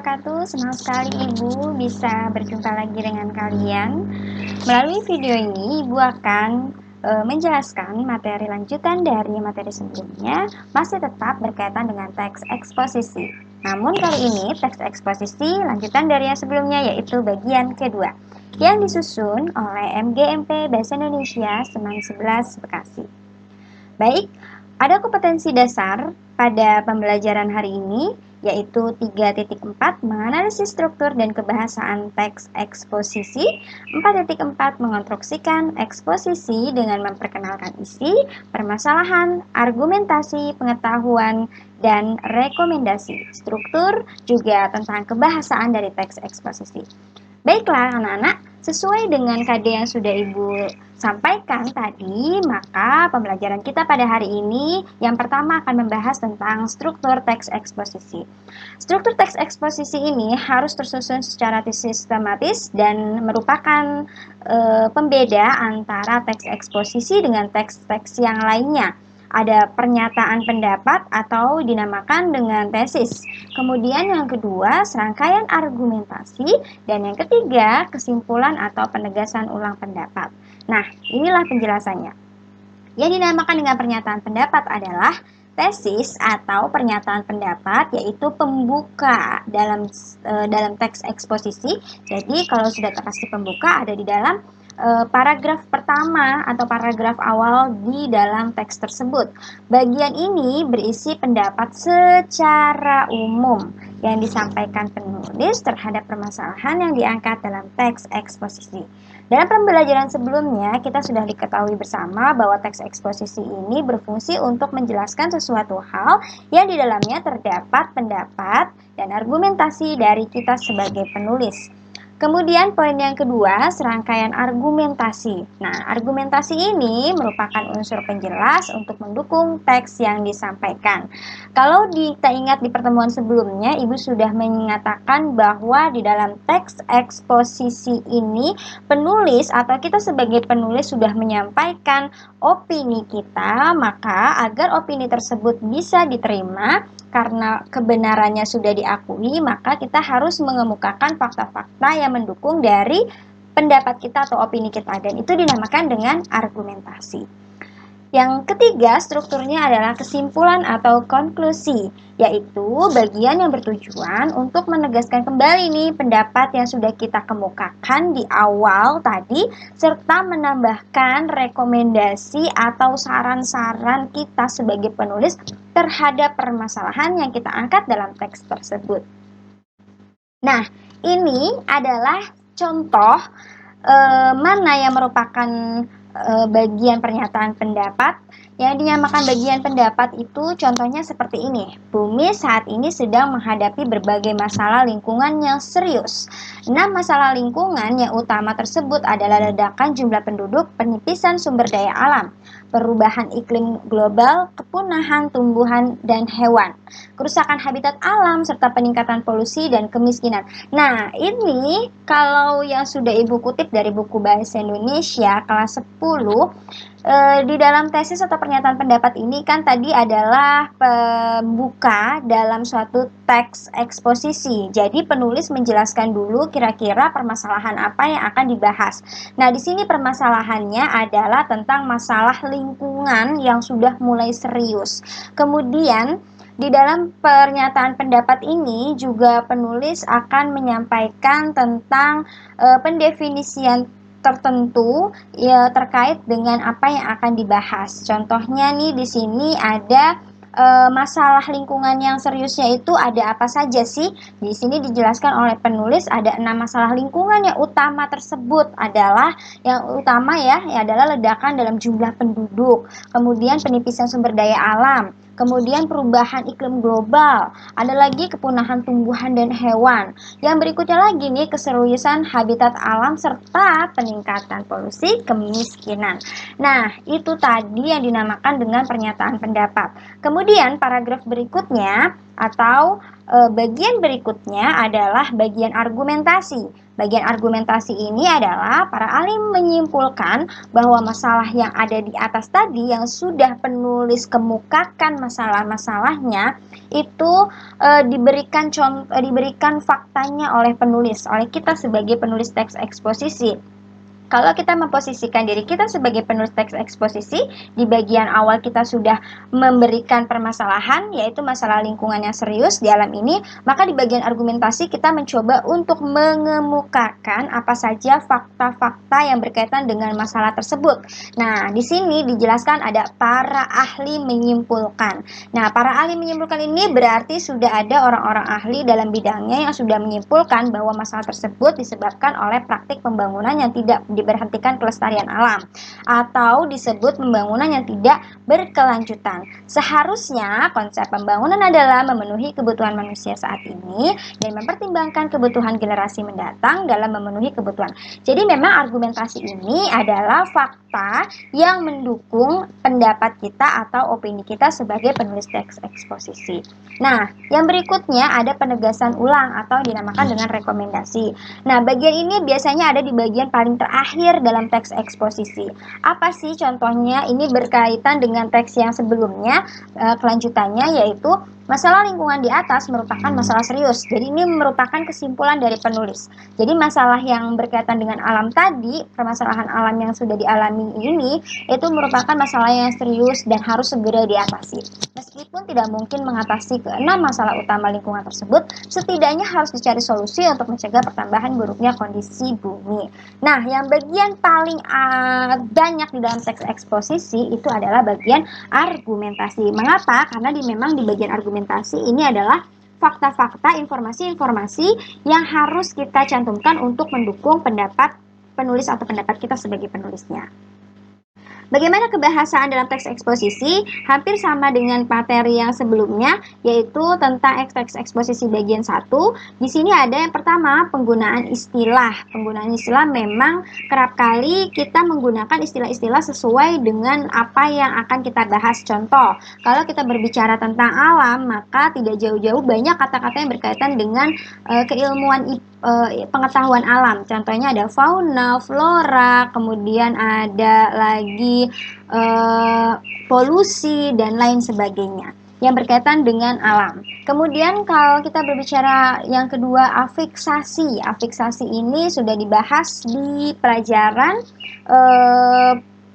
wabarakatuh. Senang sekali Ibu bisa berjumpa lagi dengan kalian. Melalui video ini, Ibu akan menjelaskan materi lanjutan dari materi sebelumnya, masih tetap berkaitan dengan teks eksposisi. Namun kali ini teks eksposisi lanjutan dari yang sebelumnya, yaitu bagian kedua, yang disusun oleh MGMP Bahasa Indonesia Seman 11 Bekasi. Baik, ada kompetensi dasar pada pembelajaran hari ini, yaitu 3.4 menganalisis struktur dan kebahasaan teks eksposisi, 4.4 mengonstruksikan eksposisi dengan memperkenalkan isi, permasalahan, argumentasi, pengetahuan, dan rekomendasi. Struktur juga tentang kebahasaan dari teks eksposisi. Baiklah anak-anak, sesuai dengan KD yang sudah Ibu sampaikan tadi, maka pembelajaran kita pada hari ini yang pertama akan membahas tentang struktur teks eksposisi. Struktur teks eksposisi ini harus tersusun secara sistematis dan merupakan pembeda antara teks eksposisi dengan teks-teks yang lainnya. Ada pernyataan pendapat atau dinamakan dengan tesis. Kemudian yang kedua, serangkaian argumentasi. Dan yang ketiga, kesimpulan atau penegasan ulang pendapat. Nah, inilah penjelasannya. Yang dinamakan dengan pernyataan pendapat adalah tesis atau pernyataan pendapat, yaitu pembuka dalam teks eksposisi. Jadi kalau sudah terkasih pembuka ada di dalam paragraf pertama atau paragraf awal di dalam teks tersebut. Bagian ini berisi pendapat secara umum yang disampaikan penulis terhadap permasalahan yang diangkat dalam teks eksposisi. Dalam pembelajaran sebelumnya, kita sudah diketahui bersama bahwa teks eksposisi ini berfungsi untuk menjelaskan sesuatu hal yang di dalamnya terdapat pendapat dan argumentasi dari kita sebagai penulis. Kemudian poin yang kedua, serangkaian argumentasi. Nah, argumentasi ini merupakan unsur penjelas untuk mendukung teks yang disampaikan. Kalau kita ingat di pertemuan sebelumnya, Ibu sudah mengatakan bahwa di dalam teks eksposisi ini, penulis atau kita sebagai penulis sudah menyampaikan opini kita, maka agar opini tersebut bisa diterima, karena kebenarannya sudah diakui, maka kita harus mengemukakan fakta-fakta yang mendukung dari pendapat kita atau opini kita, dan itu dinamakan dengan argumentasi. Yang ketiga, strukturnya adalah kesimpulan atau konklusi, yaitu bagian yang bertujuan untuk menegaskan kembali nih pendapat yang sudah kita kemukakan di awal tadi, serta menambahkan rekomendasi atau saran-saran kita sebagai penulis terhadap permasalahan yang kita angkat dalam teks tersebut. Nah, ini adalah contoh mana yang merupakan bagian pernyataan pendapat. Yang dinamakan bagian pendapat itu contohnya seperti ini. Bumi saat ini sedang menghadapi berbagai masalah lingkungan yang serius. 6 masalah lingkungan yang utama tersebut adalah ledakan jumlah penduduk, penipisan sumber daya alam, perubahan iklim global, kepunahan tumbuhan dan hewan, kerusakan habitat alam, serta peningkatan polusi dan kemiskinan. Nah, ini kalau yang sudah Ibu kutip dari buku Bahasa Indonesia kelas 10, di dalam tesis atau pernyataan pendapat ini kan tadi adalah pembuka dalam suatu teks eksposisi. Jadi penulis menjelaskan dulu kira-kira permasalahan apa yang akan dibahas. Nah, di sini permasalahannya adalah tentang masalah lingkungan yang sudah mulai serius. Kemudian di dalam pernyataan pendapat ini juga penulis akan menyampaikan tentang pendefinisian tertentu ya terkait dengan apa yang akan dibahas. Contohnya nih di sini ada masalah lingkungan yang seriusnya itu ada apa saja sih? Di sini dijelaskan oleh penulis ada 6 masalah lingkungan yang utama tersebut adalah yang utama ya adalah ledakan dalam jumlah penduduk, kemudian penipisan sumber daya alam, kemudian perubahan iklim global, ada lagi kepunahan tumbuhan dan hewan. Yang berikutnya lagi nih keseriusan habitat alam serta peningkatan polusi kemiskinan. Nah, itu tadi yang dinamakan dengan pernyataan pendapat. Kemudian paragraf berikutnya atau bagian berikutnya adalah bagian argumentasi. Bagian argumentasi ini adalah para ahli menyimpulkan bahwa masalah yang ada di atas tadi yang sudah penulis kemukakan masalah-masalahnya itu diberikan faktanya oleh penulis, oleh kita sebagai penulis teks eksposisi. Kalau kita memposisikan diri kita sebagai penulis teks eksposisi, di bagian awal kita sudah memberikan permasalahan, yaitu masalah lingkungan yang serius di alam ini, maka di bagian argumentasi kita mencoba untuk mengemukakan apa saja fakta-fakta yang berkaitan dengan masalah tersebut. Nah, di sini dijelaskan ada para ahli menyimpulkan. Nah, para ahli menyimpulkan ini berarti sudah ada orang-orang ahli dalam bidangnya yang sudah menyimpulkan bahwa masalah tersebut disebabkan oleh praktik pembangunan yang tidak diberhentikan kelestarian alam atau disebut pembangunan yang tidak berkelanjutan. Seharusnya konsep pembangunan adalah memenuhi kebutuhan manusia saat ini dan mempertimbangkan kebutuhan generasi mendatang dalam memenuhi kebutuhan. Jadi memang argumentasi ini adalah fakta yang mendukung pendapat kita atau opini kita sebagai penulis teks eksposisi. Nah, yang berikutnya ada penegasan ulang atau dinamakan dengan rekomendasi. Nah, bagian ini biasanya ada di bagian paling terakhir dalam teks eksposisi. Apa sih contohnya? Ini berkaitan dengan teks yang sebelumnya, kelanjutannya yaitu masalah lingkungan di atas merupakan masalah serius. Jadi ini merupakan kesimpulan dari penulis. Jadi masalah yang berkaitan dengan alam tadi, permasalahan alam yang sudah dialami ini, itu merupakan masalah yang serius dan harus segera diatasi. Meskipun tidak mungkin mengatasi keenam masalah utama lingkungan tersebut, setidaknya harus dicari solusi untuk mencegah pertambahan buruknya kondisi bumi. Nah, yang bagian paling banyak di dalam teks eksposisi itu adalah bagian argumentasi. Mengapa? Karena memang di bagian argumentasi ini adalah fakta-fakta, informasi-informasi yang harus kita cantumkan untuk mendukung pendapat penulis atau pendapat kita sebagai penulisnya. Bagaimana kebahasaan dalam teks eksposisi? Hampir sama dengan materi yang sebelumnya, yaitu tentang teks eksposisi bagian 1. Di sini ada yang pertama, penggunaan istilah. Penggunaan istilah memang kerap kali kita menggunakan istilah-istilah sesuai dengan apa yang akan kita bahas. Contoh, kalau kita berbicara tentang alam, maka tidak jauh-jauh banyak kata-kata yang berkaitan dengan keilmuan pengetahuan alam. Contohnya ada fauna, flora, kemudian ada lagi polusi dan lain sebagainya yang berkaitan dengan alam. Kemudian kalau kita berbicara yang kedua, afiksasi. Afiksasi ini sudah dibahas di pelajaran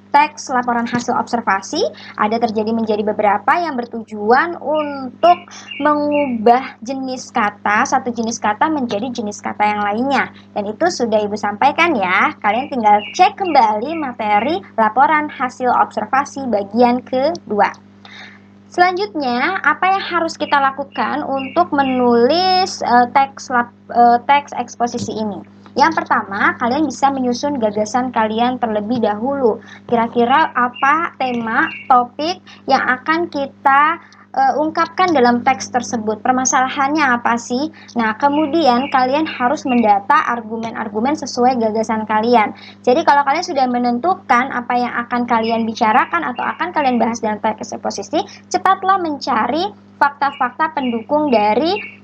teks laporan hasil observasi. Ada terjadi menjadi beberapa yang bertujuan untuk mengubah jenis kata, satu jenis kata menjadi jenis kata yang lainnya. Dan itu sudah Ibu sampaikan ya. Kalian tinggal cek kembali materi laporan hasil observasi bagian kedua. Selanjutnya, apa yang harus kita lakukan untuk menulis teks eksposisi ini? Yang pertama, kalian bisa menyusun gagasan kalian terlebih dahulu. Kira-kira apa tema, topik yang akan kita ungkapkan dalam teks tersebut. Permasalahannya apa sih? Nah, kemudian kalian harus mendata argumen-argumen sesuai gagasan kalian. Jadi kalau kalian sudah menentukan apa yang akan kalian bicarakan atau akan kalian bahas dalam teks eksposisi, cepatlah mencari fakta-fakta pendukung dari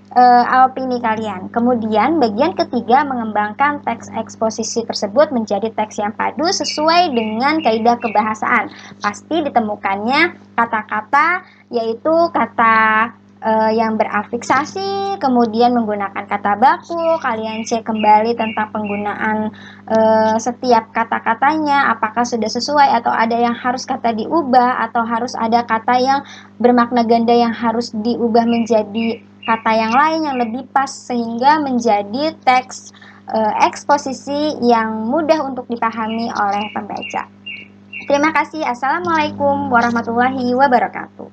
opini kalian. Kemudian bagian ketiga, mengembangkan teks eksposisi tersebut menjadi teks yang padu sesuai dengan kaidah kebahasaan. Pasti ditemukannya kata-kata, yaitu kata yang berafiksasi, kemudian menggunakan kata baku. Kalian cek kembali tentang penggunaan setiap kata-katanya, apakah sudah sesuai atau ada yang harus kata diubah, atau harus ada kata yang bermakna ganda yang harus diubah menjadi kata yang lain yang lebih pas sehingga menjadi teks eksposisi yang mudah untuk dipahami oleh pembaca. Terima kasih. Assalamualaikum warahmatullahi wabarakatuh.